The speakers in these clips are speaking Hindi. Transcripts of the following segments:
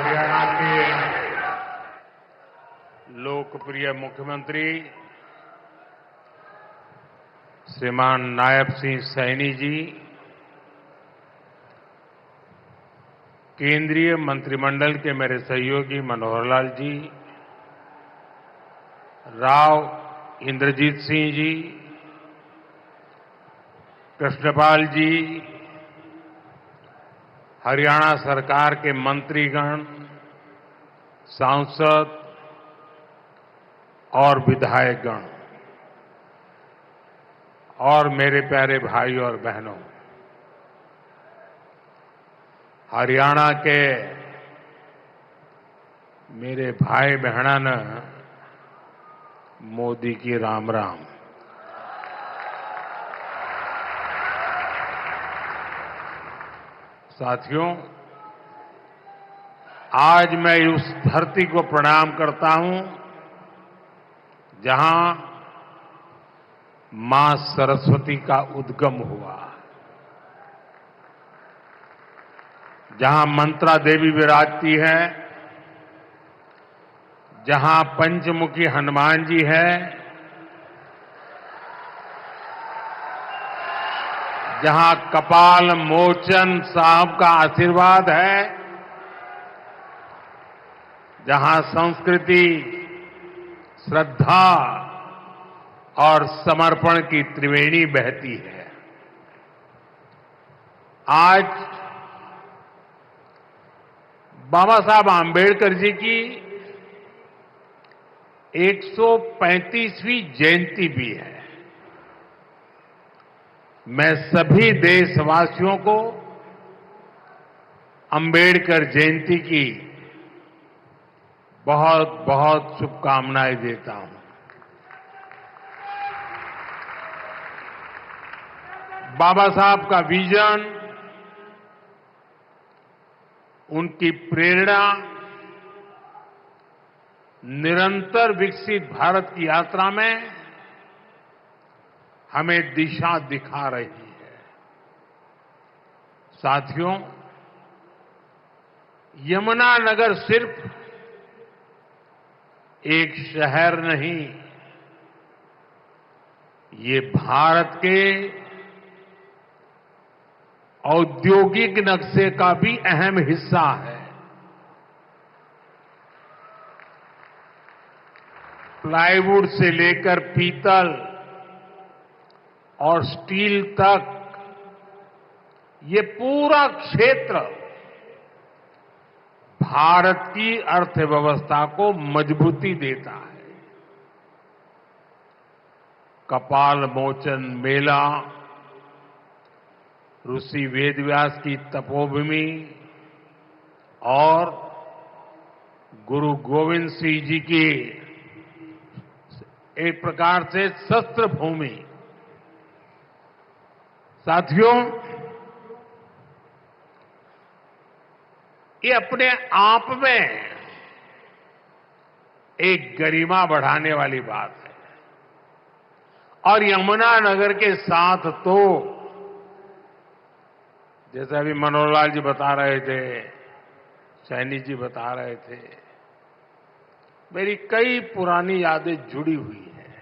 हरियाणा के लोकप्रिय मुख्यमंत्री श्रीमान नायब सिंह सैनी जी, केंद्रीय मंत्रिमंडल के मेरे सहयोगी मनोहर लाल जी, राव इंद्रजीत सिंह जी, कृष्णपाल जी, हरियाणा सरकार के मंत्रीगण, सांसद और विधायकगण और मेरे प्यारे भाई और बहनों, हरियाणा के मेरे भाई बहनन मोदी की राम राम। साथियों, आज मैं उस धरती को प्रणाम करता हूं जहां मां सरस्वती का उद्गम हुआ, जहां मंत्रा देवी विराजती है, जहां पंचमुखी हनुमान जी है, जहां कपाल मोचन साहब का आशीर्वाद है, जहां संस्कृति, श्रद्धा और समर्पण की त्रिवेणी बहती है। आज बाबा साहब आंबेडकर जी की 135वीं जयंती भी है। मैं सभी देशवासियों को अंबेडकर जयंती की बहुत बहुत शुभकामनाएं देता हूं। बाबा साहब का विजन, उनकी प्रेरणा निरंतर विकसित भारत की यात्रा में हमें दिशा दिखा रही है। साथियों, यमुनानगर सिर्फ एक शहर नहीं, ये भारत के औद्योगिक नक्शे का भी अहम हिस्सा है। प्लाईवुड से लेकर पीतल और स्टील तक ये पूरा क्षेत्र भारत की अर्थव्यवस्था को मजबूती देता है। कपाल मोचन मेला, ऋषि वेदव्यास की तपोभूमि और गुरु गोविंद सिंह जी की एक प्रकार से शस्त्र भूमि। साथियों, ये अपने आप में एक गरिमा बढ़ाने वाली बात है। और यमुनानगर के साथ तो जैसे अभी मनोहर लाल जी बता रहे थे, सैनी जी बता रहे थे, मेरी कई पुरानी यादें जुड़ी हुई हैं।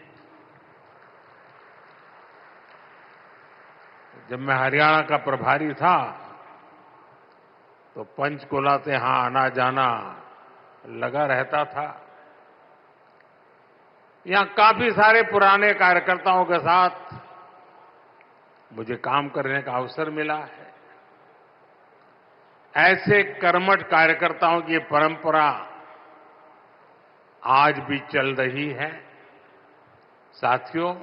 जब मैं हरियाणा का प्रभारी था तो पंचकुला से यहां आना जाना लगा रहता था। यहां काफी सारे पुराने कार्यकर्ताओं के साथ मुझे काम करने का अवसर मिला है। ऐसे कर्मठ कार्यकर्ताओं की परंपरा आज भी चल रही है। साथियों,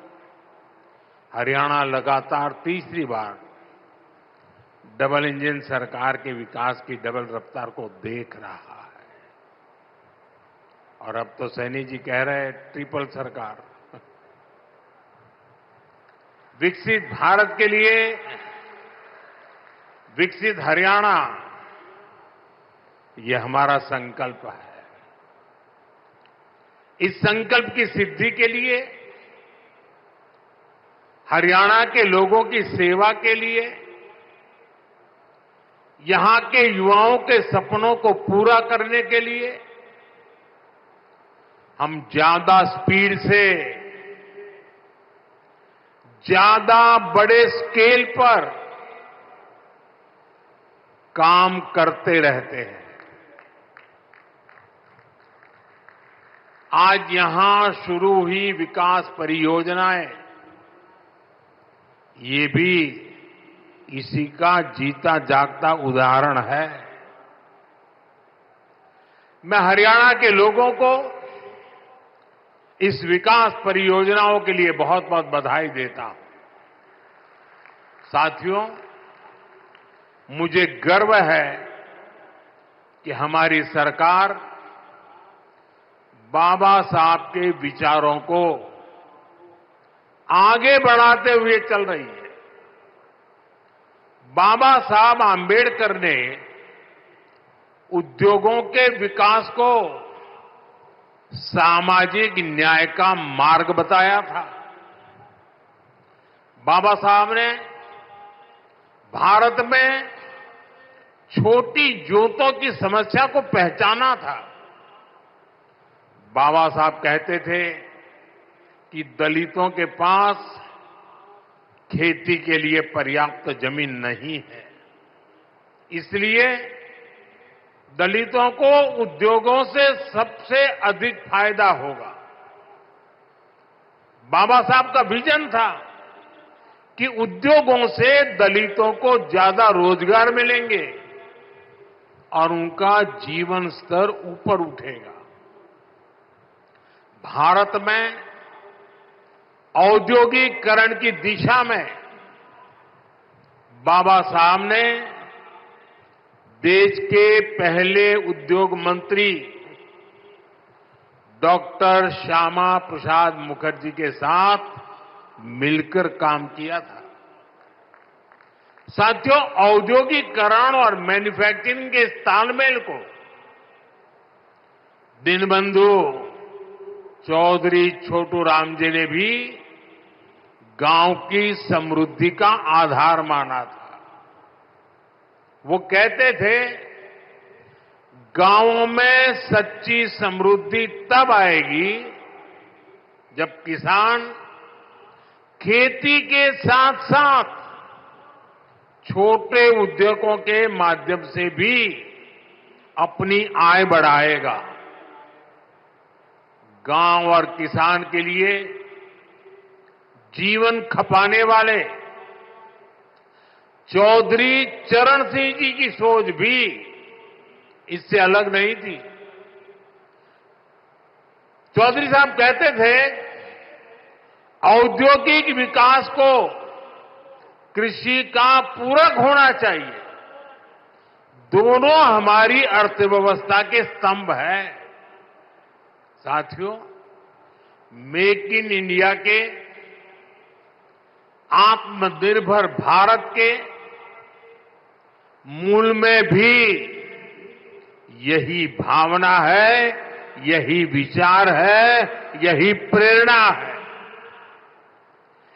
हरियाणा लगातार तीसरी बार डबल इंजन सरकार के विकास की डबल रफ्तार को देख रहा है। और अब तो सैनी जी कह रहे हैं ट्रिपल सरकार। विकसित भारत के लिए विकसित हरियाणा, यह हमारा संकल्प है। इस संकल्प की सिद्धि के लिए, हरियाणा के लोगों की सेवा के लिए यहां के युवाओं के सपनों को पूरा करने के लिए हम ज्यादा स्पीड से, ज्यादा बड़े स्केल पर काम करते रहते हैं। आज यहां शुरू हुई विकास परियोजनाएं, ये भी इसी का जीता जागता उदाहरण है। मैं हरियाणा के लोगों को इस विकास परियोजनाओं के लिए बहुत बहुत बधाई देता हूं। साथियों, मुझे गर्व है कि हमारी सरकार बाबा साहब के विचारों को आगे बढ़ाते हुए चल रही है। बाबा साहब आंबेडकर ने उद्योगों के विकास को सामाजिक न्याय का मार्ग बताया था। बाबा साहब ने भारत में छोटी जोतों की समस्या को पहचाना था। बाबा साहब कहते थे कि दलितों के पास खेती के लिए पर्याप्त जमीन नहीं है, इसलिए दलितों को उद्योगों से सबसे अधिक फायदा होगा। बाबा साहब का विजन था कि उद्योगों से दलितों को ज्यादा रोजगार मिलेंगे और उनका जीवन स्तर ऊपर उठेगा। भारत में औद्योगिकरण की दिशा में बाबा साहब ने देश के पहले उद्योग मंत्री डॉक्टर श्यामा प्रसाद मुखर्जी के साथ मिलकर काम किया था। साथियों, औद्योगिकरण और मैन्युफैक्चरिंग के इस तालमेल को दीनबंधु चौधरी छोटू राम जी ने भी गांव की समृद्धि का आधार माना था। वो कहते थे, गांवों में सच्ची समृद्धि तब आएगी जब किसान खेती के साथ साथ छोटे उद्योगों के माध्यम से भी अपनी आय बढ़ाएगा। गांव और किसान के लिए जीवन खपाने वाले चौधरी चरण सिंह जी की सोच भी इससे अलग नहीं थी। चौधरी साहब कहते थे, औद्योगिक विकास को कृषि का पूरक होना चाहिए। दोनों हमारी अर्थव्यवस्था के स्तंभ हैं। साथियों, मेक इन इंडिया के, आत्मनिर्भर भारत के मूल में भी यही भावना है, यही विचार है, यही प्रेरणा है।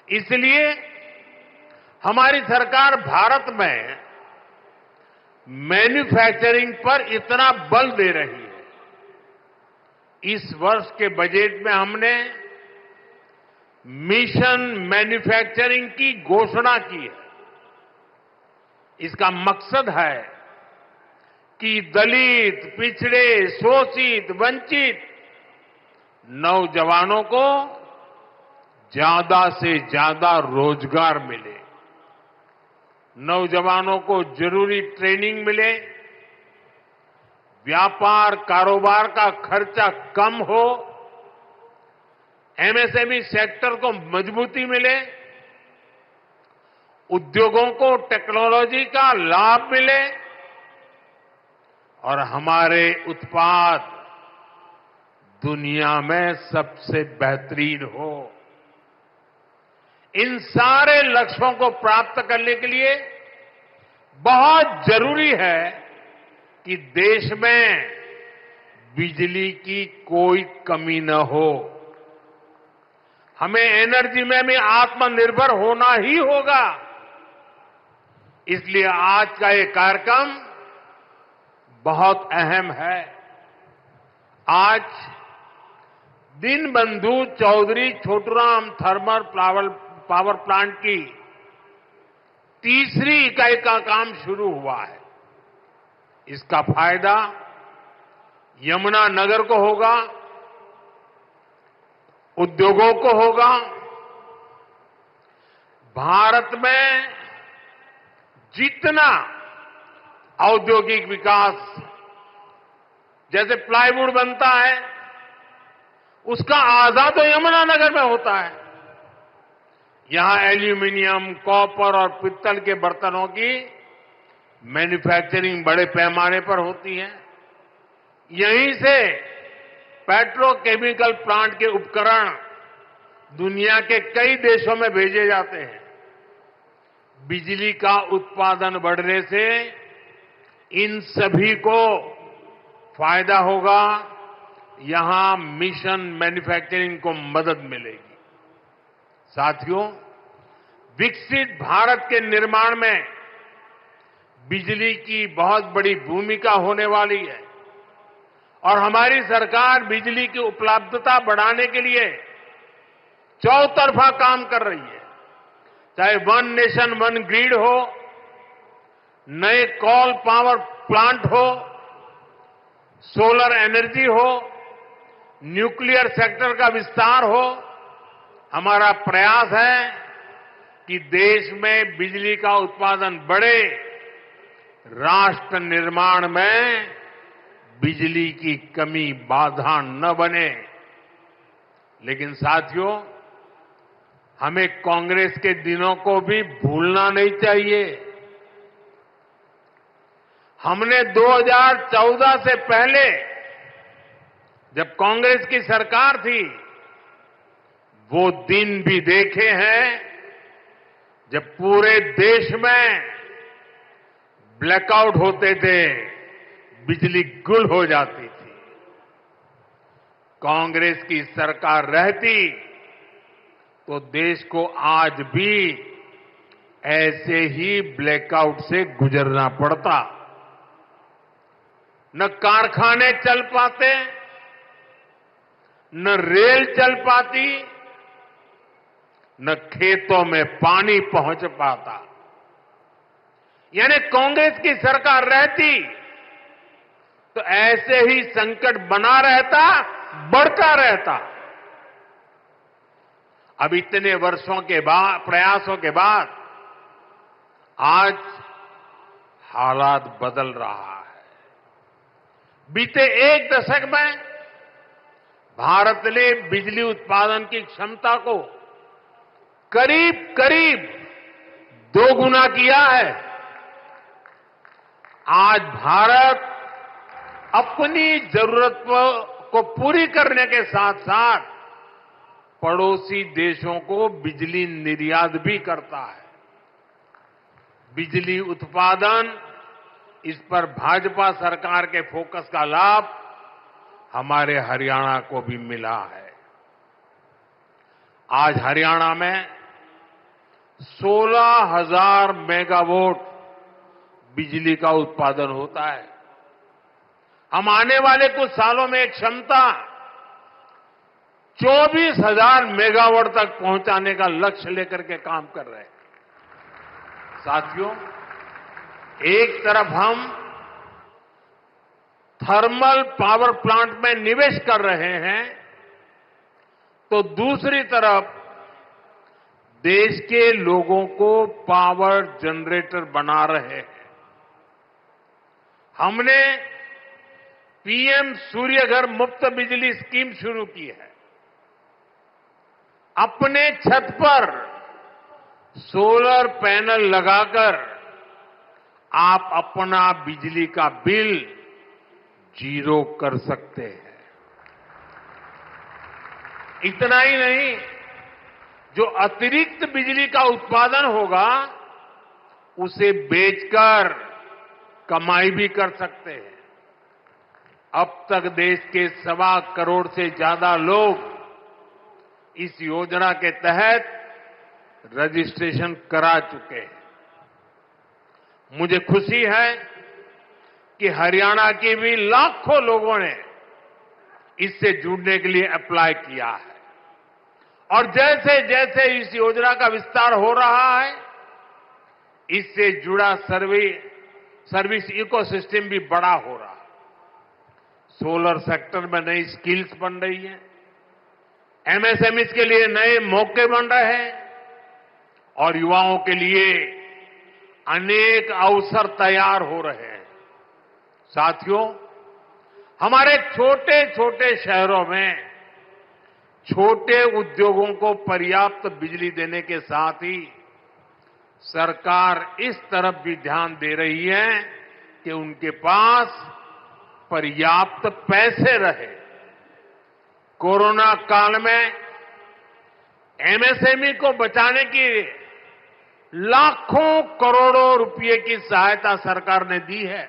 इसलिए हमारी सरकार भारत में मैन्युफैक्चरिंग पर इतना बल दे रही है। इस वर्ष के बजट में हमने मिशन मैन्युफैक्चरिंग की घोषणा की है। इसका मकसद है कि दलित, पिछड़े, शोषित, वंचित नौजवानों को ज्यादा से ज्यादा रोजगार मिले, नौजवानों को जरूरी ट्रेनिंग मिले, व्यापार कारोबार का खर्चा कम हो, एमएसएमई सेक्टर को मजबूती मिले, उद्योगों को टेक्नोलॉजी का लाभ मिले और हमारे उत्पाद दुनिया में सबसे बेहतरीन हो। इन सारे लक्ष्यों को प्राप्त करने के लिए बहुत जरूरी है कि देश में बिजली की कोई कमी न हो। हमें एनर्जी में भी आत्मनिर्भर होना ही होगा। इसलिए आज का ये कार्यक्रम बहुत अहम है। आज Deenbandhu Chaudhary Chhoturam thermal power plant की तीसरी इकाई का काम शुरू हुआ है। इसका फायदा यमुनानगर को होगा, उद्योगों को होगा। भारत में जितना औद्योगिक विकास, जैसे प्लाईवुड बनता है, उसका आधा तो यमुनानगर में होता है। यहां एल्यूमीनियम, कॉपर और पित्तल के बर्तनों की मैन्युफैक्चरिंग बड़े पैमाने पर होती है। यहीं से पेट्रोकेमिकल प्लांट के उपकरण दुनिया के कई देशों में भेजे जाते हैं। बिजली का उत्पादन बढ़ने से इन सभी को फायदा होगा। यहां मिशन मैन्युफैक्चरिंग को मदद मिलेगी। साथियों, विकसित भारत के निर्माण में बिजली की बहुत बड़ी भूमिका होने वाली है और हमारी सरकार बिजली की उपलब्धता बढ़ाने के लिए चौतरफा काम कर रही है। चाहे वन नेशन वन ग्रिड हो, नए कोल पावर प्लांट हो, सोलर एनर्जी हो, न्यूक्लियर सेक्टर का विस्तार हो, हमारा प्रयास है कि देश में बिजली का उत्पादन बढ़े, राष्ट्र निर्माण में बिजली की कमी बाधा न बने। लेकिन साथियों, हमें कांग्रेस के दिनों को भी भूलना नहीं चाहिए। हमने 2014 से पहले, जब कांग्रेस की सरकार थी, वो दिन भी देखे हैं जब पूरे देश में ब्लैकआउट होते थे, बिजली गुल हो जाती थी। कांग्रेस की सरकार रहती तो देश को आज भी ऐसे ही ब्लैकआउट से गुजरना पड़ता। न कारखाने चल पाते, न रेल चल पाती, न खेतों में पानी पहुंच पाता। यानी कांग्रेस की सरकार रहती तो ऐसे ही संकट बना रहता, बढ़ता रहता। अब इतने वर्षों के बाद, प्रयासों के बाद आज हालात बदल रहा है। बीते एक दशक में भारत ने बिजली उत्पादन की क्षमता को करीब करीब 2 गुना किया है। आज भारत अपनी जरूरत को पूरी करने के साथ साथ पड़ोसी देशों को बिजली निर्यात भी करता है। बिजली उत्पादन, इस पर भाजपा सरकार के फोकस का लाभ हमारे हरियाणा को भी मिला है। आज हरियाणा में 16,000 मेगावाट बिजली का उत्पादन होता है। हम आने वाले कुछ सालों में एक क्षमता 24,000 मेगावाट तक पहुंचाने का लक्ष्य लेकर के काम कर रहे हैं। साथियों, एक तरफ हम थर्मल पावर प्लांट में निवेश कर रहे हैं, तो दूसरी तरफ देश के लोगों को पावर जनरेटर बना रहे हैं। हमने पीएम सूर्यघर मुफ्त बिजली स्कीम शुरू की है। अपने छत पर सोलर पैनल लगाकर आप अपना बिजली का बिल 0 कर सकते हैं। इतना ही नहीं, जो अतिरिक्त बिजली का उत्पादन होगा उसे बेचकर कमाई भी कर सकते हैं। अब तक देश के 1.25 करोड़ से ज्यादा लोग इस योजना के तहत रजिस्ट्रेशन करा चुके हैं। मुझे खुशी है कि हरियाणा के भी लाखों लोगों ने इससे जुड़ने के लिए अप्लाई किया है और जैसे जैसे इस योजना का विस्तार हो रहा है, इससे जुड़ा सर्विस इकोसिस्टम भी बड़ा हो रहा है। सोलर सेक्टर में नई स्किल्स बन रही हैं, एमएसएमईज के लिए नए मौके बन रहे हैं और युवाओं के लिए अनेक अवसर तैयार हो रहे हैं। साथियों, हमारे छोटे छोटे शहरों में छोटे उद्योगों को पर्याप्त बिजली देने के साथ ही सरकार इस तरफ भी ध्यान दे रही है कि उनके पास पर्याप्त पैसे रहे। कोरोना काल में एमएसएमई को बचाने की लाखों करोड़ों रुपए की सहायता सरकार ने दी है।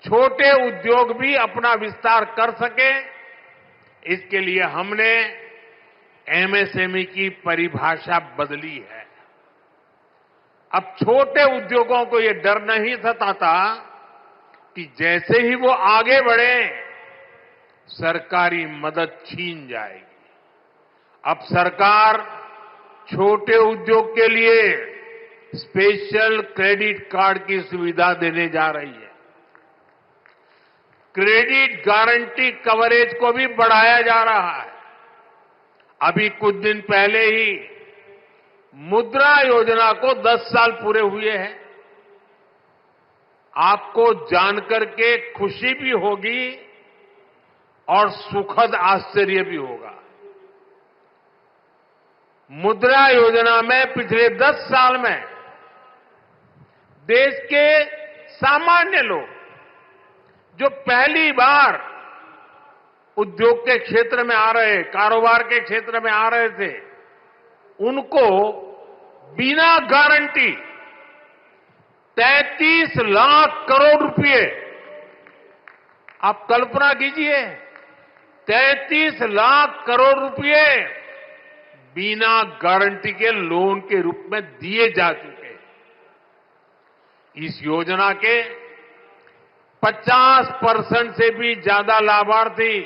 छोटे उद्योग भी अपना विस्तार कर सके, इसके लिए हमने एमएसएमई की परिभाषा बदली है। अब छोटे उद्योगों को ये डर नहीं सताता कि जैसे ही वो आगे बढ़े सरकारी मदद छीन जाएगी। अब सरकार छोटे उद्योग के लिए स्पेशल क्रेडिट कार्ड की सुविधा देने जा रही है। क्रेडिट गारंटी कवरेज को भी बढ़ाया जा रहा है। अभी कुछ दिन पहले ही मुद्रा योजना को 10 साल पूरे हुए हैं। आपको जानकर के खुशी भी होगी और सुखद आश्चर्य भी होगा। मुद्रा योजना में पिछले 10 साल में देश के सामान्य लोग जो पहली बार उद्योग के क्षेत्र में आ रहे, कारोबार के क्षेत्र में आ रहे थे, उनको बिना गारंटी 33 लाख करोड़ रुपए, आप कल्पना कीजिए, 33 लाख करोड़ रुपए बिना गारंटी के लोन के रूप में दिए जा चुके हैं। इस योजना के 50% से भी ज्यादा लाभार्थी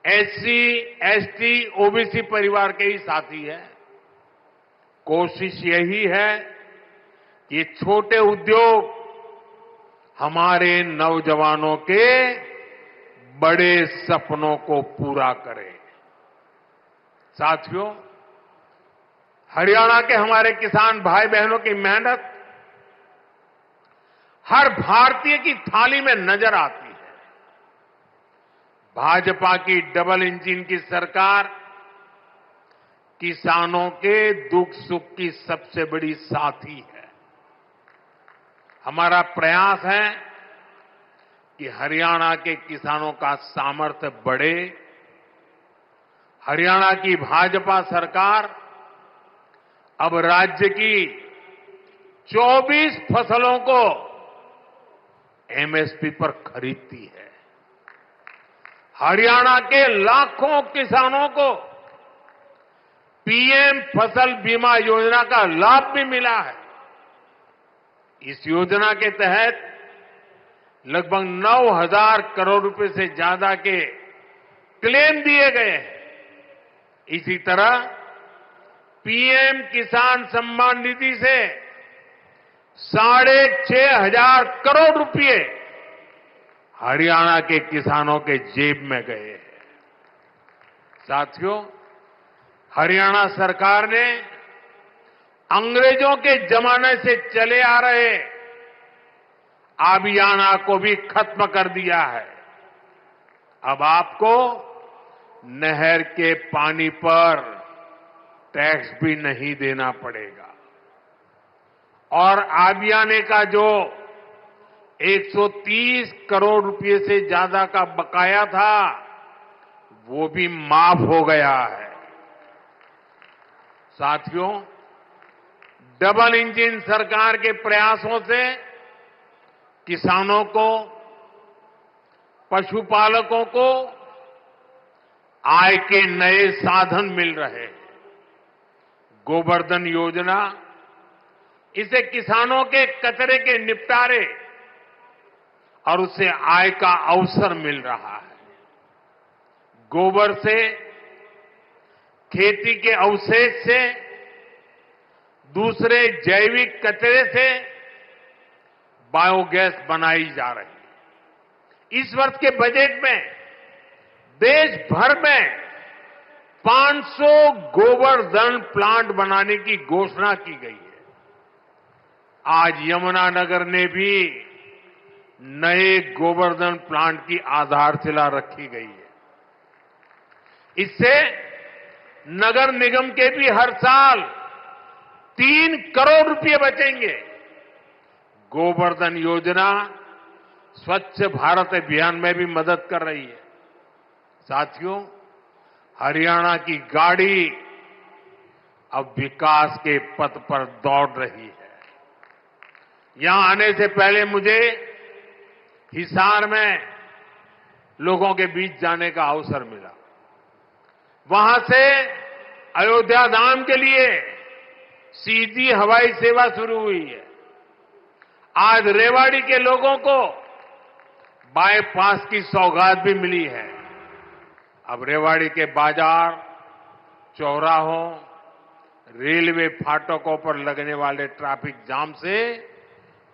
एससी, एसटी, ओबीसी परिवार के ही साथी हैं। कोशिश यही है कि छोटे उद्योग हमारे नौजवानों के बड़े सपनों को पूरा करें। साथियों, हरियाणा के हमारे किसान भाई बहनों की मेहनत हर भारतीय की थाली में नजर आती है। भाजपा की डबल इंजन की सरकार किसानों के दुख सुख की सबसे बड़ी साथी है। हमारा प्रयास है कि हरियाणा के किसानों का सामर्थ्य बढ़े। हरियाणा की भाजपा सरकार अब राज्य की 24 फसलों को एमएसपी पर खरीदती है। हरियाणा के लाखों किसानों को पीएम फसल बीमा योजना का लाभ भी मिला है। इस योजना के तहत लगभग 9,000 करोड़ रुपए से ज्यादा के क्लेम दिए गए हैं। इसी तरह पीएम किसान सम्मान निधि से 6,500 करोड़ रुपए हरियाणा के किसानों के जेब में गए हैं। साथियों, हरियाणा सरकार ने अंग्रेजों के जमाने से चले आ रहे आबियाना को भी खत्म कर दिया है। अब आपको नहर के पानी पर टैक्स भी नहीं देना पड़ेगा और आबियाने का जो 130 करोड़ रुपए से ज्यादा का बकाया था, वो भी माफ हो गया है। साथियों, डबल इंजन सरकार के प्रयासों से किसानों को, पशुपालकों को आय के नए साधन मिल रहे हैं। गोवर्धन योजना इससे किसानों के कचरे के निपटारे और उससे आय का अवसर मिल रहा है। गोबर से, खेती के अवशेष से, दूसरे जैविक कचरे से बायोगैस बनाई जा रही है। इस वर्ष के बजट में देश भर में 500 गोवर्धन प्लांट बनाने की घोषणा की गई है। आज यमुनानगर ने भी नए गोवर्धन प्लांट की आधारशिला रखी गई है। इससे नगर निगम के भी हर साल 3 करोड़ रुपए बचेंगे। गोवर्धन योजना स्वच्छ भारत अभियान में भी मदद कर रही है। साथियों, हरियाणा की गाड़ी अब विकास के पथ पर दौड़ रही है। यहां आने से पहले मुझे हिसार में लोगों के बीच जाने का अवसर मिला। वहां से अयोध्या धाम के लिए सीधी हवाई सेवा शुरू हुई है। आज रेवाड़ी के लोगों को बाईपास की सौगात भी मिली है। अब रेवाड़ी के बाजार, चौराहों, रेलवे फाटकों पर लगने वाले ट्रैफिक जाम से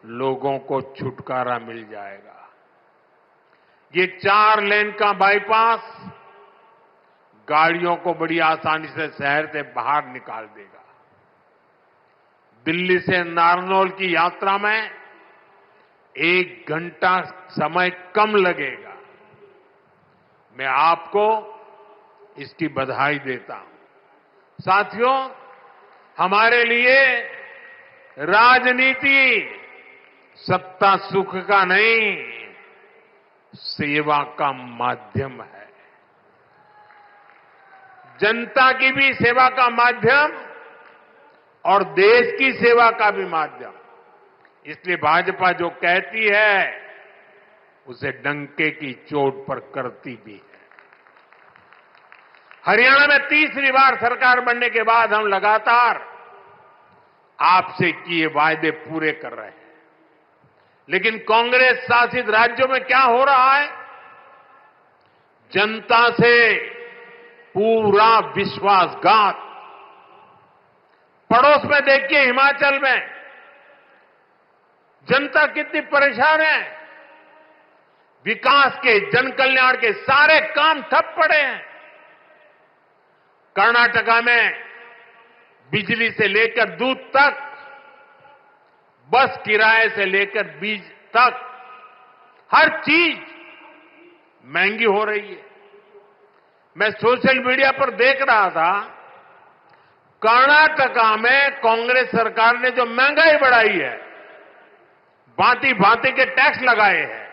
लोगों को छुटकारा मिल जाएगा। ये 4 लेन का बाईपास गाड़ियों को बड़ी आसानी से शहर से बाहर निकाल देगा। दिल्ली से नारनौल की यात्रा में 1 घंटा समय कम लगेगा। मैं आपको इसकी बधाई देता हूं। साथियों, हमारे लिए राजनीति सत्ता सुख का नहीं, सेवा का माध्यम है। जनता की भी सेवा का माध्यम और देश की सेवा का भी माध्यम। इसलिए भाजपा जो कहती है उसे डंके की चोट पर करती भी है। हरियाणा में तीसरी बार सरकार बनने के बाद हम लगातार आपसे किए वायदे पूरे कर रहे हैं। लेकिन कांग्रेस शासित राज्यों में क्या हो रहा है? जनता से पूरा विश्वासघात। पड़ोस में देखिए, हिमाचल में जनता कितनी परेशान है। विकास के, जन कल्याण के सारे काम ठप पड़े हैं। कर्नाटका में बिजली से लेकर दूध तक, बस किराए से लेकर बीज तक हर चीज महंगी हो रही है। मैं सोशल मीडिया पर देख रहा था, कर्नाटका में कांग्रेस सरकार ने जो महंगाई बढ़ाई है, भांति भांति के टैक्स लगाए हैं।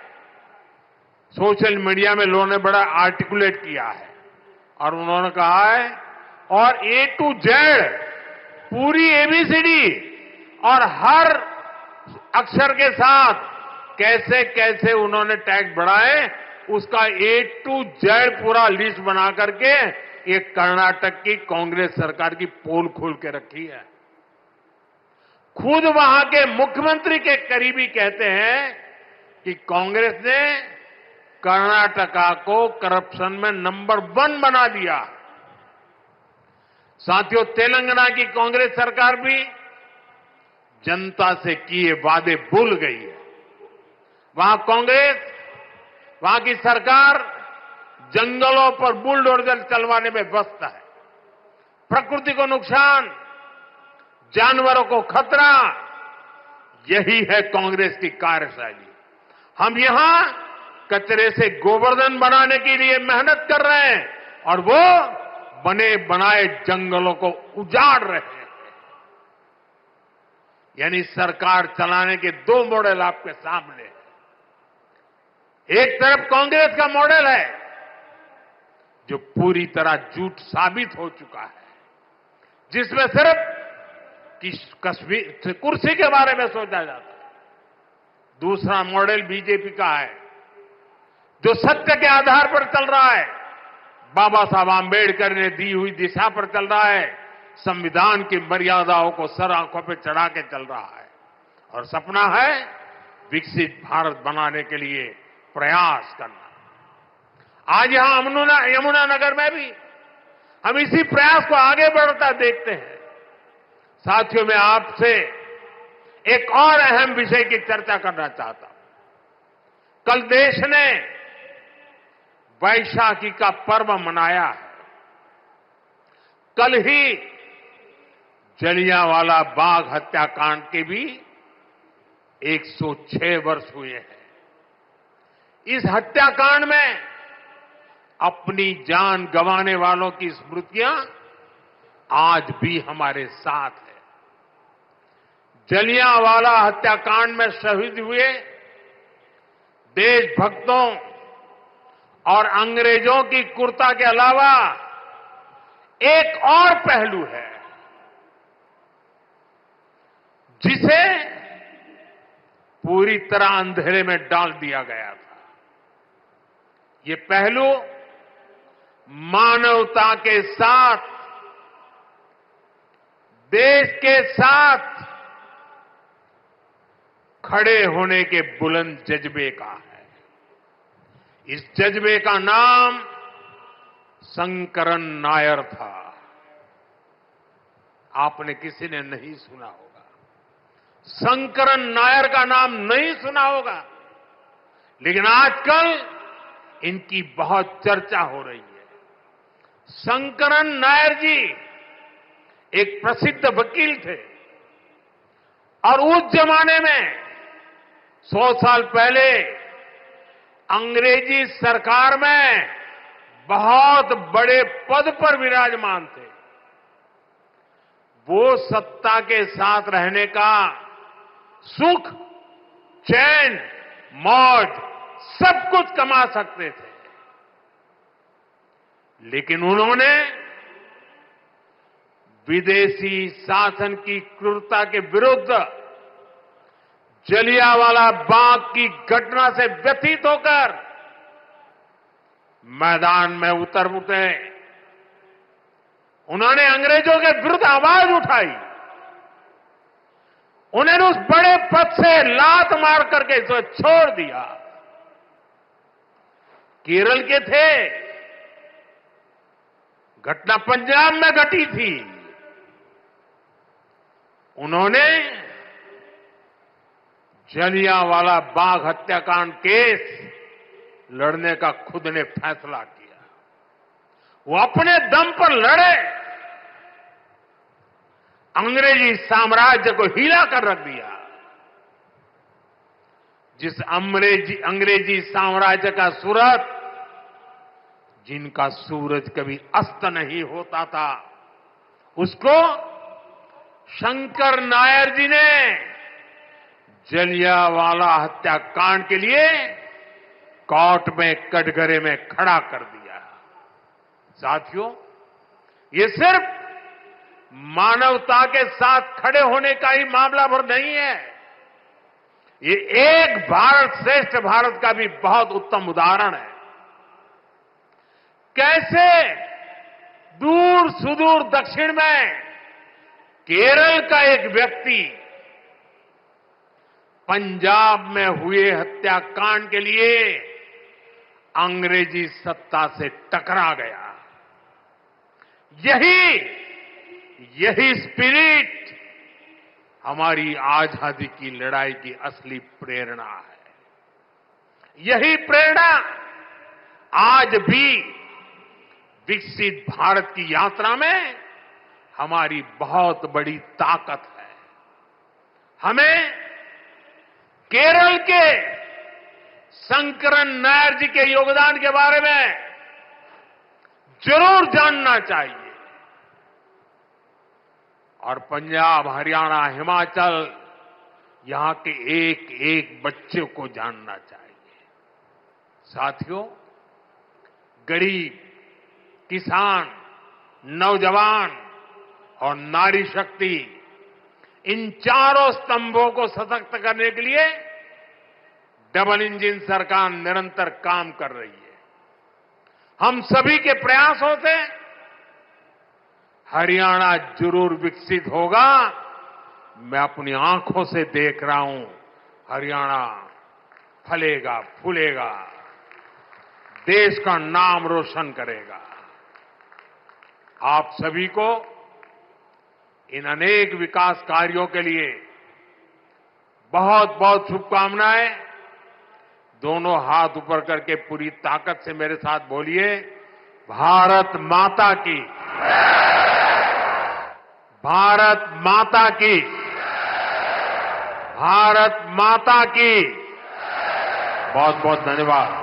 सोशल मीडिया में लोगों ने बड़ा आर्टिकुलेट किया है और उन्होंने कहा है, और A to Z पूरी ABCD और हर अक्षर के साथ कैसे कैसे उन्होंने टैक्स बढ़ाए, उसका A to Z पूरा लिस्ट बना करके ये कर्नाटक की कांग्रेस सरकार की पोल खोल के रखी है। खुद वहां के मुख्यमंत्री के करीबी कहते हैं कि कांग्रेस ने कर्नाटका को करप्शन में नंबर 1 बना दिया। साथियों, तेलंगाना की कांग्रेस सरकार भी जनता से किए वादे भूल गई है। वहां कांग्रेस, वहां की सरकार जंगलों पर बुलडोजर चलवाने में व्यस्त है। प्रकृति को नुकसान, जानवरों को खतरा, यही है कांग्रेस की कार्यशैली। हम यहां कचरे से गोवर्धन बनाने के लिए मेहनत कर रहे हैं और वो बने बनाए जंगलों को उजाड़ रहे हैं। यानी सरकार चलाने के 2 मॉडल आपके सामने हैं। एक तरफ कांग्रेस का मॉडल है जो पूरी तरह झूठ साबित हो चुका है, जिसमें सिर्फ कश्मीर कुर्सी के बारे में सोचा जाता है। दूसरा मॉडल बीजेपी का है जो सत्य के आधार पर चल रहा है, बाबा साहब आंबेडकर ने दी हुई दिशा पर चल रहा है, संविधान की मर्यादाओं को सर आंखों पर चढ़ा के चल रहा है। और सपना है विकसित भारत बनाने के लिए प्रयास करना। आज यहां यमुना नगर में भी हम इसी प्रयास को आगे बढ़ता देखते हैं। साथियों, मैं आपसे एक और अहम विषय की चर्चा करना चाहता हूं। कल देश ने वैशाखी का पर्व मनाया है। कल ही जलियांवाला बाग हत्याकांड के भी 106 वर्ष हुए हैं। इस हत्याकांड में अपनी जान गंवाने वालों की स्मृतियां आज भी हमारे साथ है। जलियांवाला हत्याकांड में शहीद हुए देशभक्तों और अंग्रेजों की क्रूरता के अलावा एक और पहलू है जिसे पूरी तरह अंधेरे में डाल दिया गया था। ये पहलू मानवता के साथ, देश के साथ खड़े होने के बुलंद जज्बे का है। इस जज्बे का नाम शंकरन नायर था। आपने किसी ने नहीं सुना होगा, शंकरन नायर का नाम नहीं सुना होगा, लेकिन आजकल इनकी बहुत चर्चा हो रही है। शंकरन नायर जी एक प्रसिद्ध वकील थे और उस जमाने में 100 साल पहले अंग्रेजी सरकार में बहुत बड़े पद पर विराजमान थे। वो सत्ता के साथ रहने का सुख, चैन, मौज सब कुछ कमा सकते थे, लेकिन उन्होंने विदेशी शासन की क्रूरता के विरुद्ध जलियांवाला बाग की घटना से व्यथित होकर मैदान में उतरे। उन्होंने अंग्रेजों के विरुद्ध आवाज उठाई। उन्होंने उस बड़े पद से लात मार करके इसे छोड़ दिया। केरल के थे, घटना पंजाब में घटी थी। उन्होंने जलियांवाला बाग हत्याकांड केस लड़ने का खुद ने फैसला किया। वो अपने दम पर लड़े, अंग्रेजी साम्राज्य को हिला कर रख दिया। जिस अंग्रेजी साम्राज्य का सूरज, जिनका सूरज कभी अस्त नहीं होता था, उसको शंकर नायर जी ने जलियांवाला हत्याकांड के लिए कोर्ट में कटघरे में खड़ा कर दिया। साथियों, ये सिर्फ मानवता के साथ खड़े होने का ही मामला भर नहीं है, ये एक भारत श्रेष्ठ भारत का भी बहुत उत्तम उदाहरण है। कैसे दूर सुदूर दक्षिण में केरल का एक व्यक्ति पंजाब में हुए हत्याकांड के लिए अंग्रेजी सत्ता से टकरा गया। यही स्पिरिट हमारी आजादी की लड़ाई की असली प्रेरणा है। यही प्रेरणा आज भी विकसित भारत की यात्रा में हमारी बहुत बड़ी ताकत है। हमें केरल के शंकरन नायर जी के योगदान के बारे में जरूर जानना चाहिए और पंजाब, हरियाणा, हिमाचल, यहां के एक एक बच्चे को जानना चाहिए। साथियों, गरीब, किसान, नौजवान और नारी शक्ति, इन चारों स्तंभों को सशक्त करने के लिए डबल इंजन सरकार निरंतर काम कर रही है। हम सभी के प्रयासों से हरियाणा जरूर विकसित होगा मैं अपनी आंखों से देख रहा हूं, हरियाणा फलेगा, फूलेगा, देश का नाम रोशन करेगा। आप सभी को इन अनेक विकास कार्यों के लिए बहुत बहुत शुभकामनाएं। दोनों हाथ ऊपर करके पूरी ताकत से मेरे साथ बोलिए, भारत माता की, भारत माता की, भारत माता की। बहुत बहुत धन्यवाद।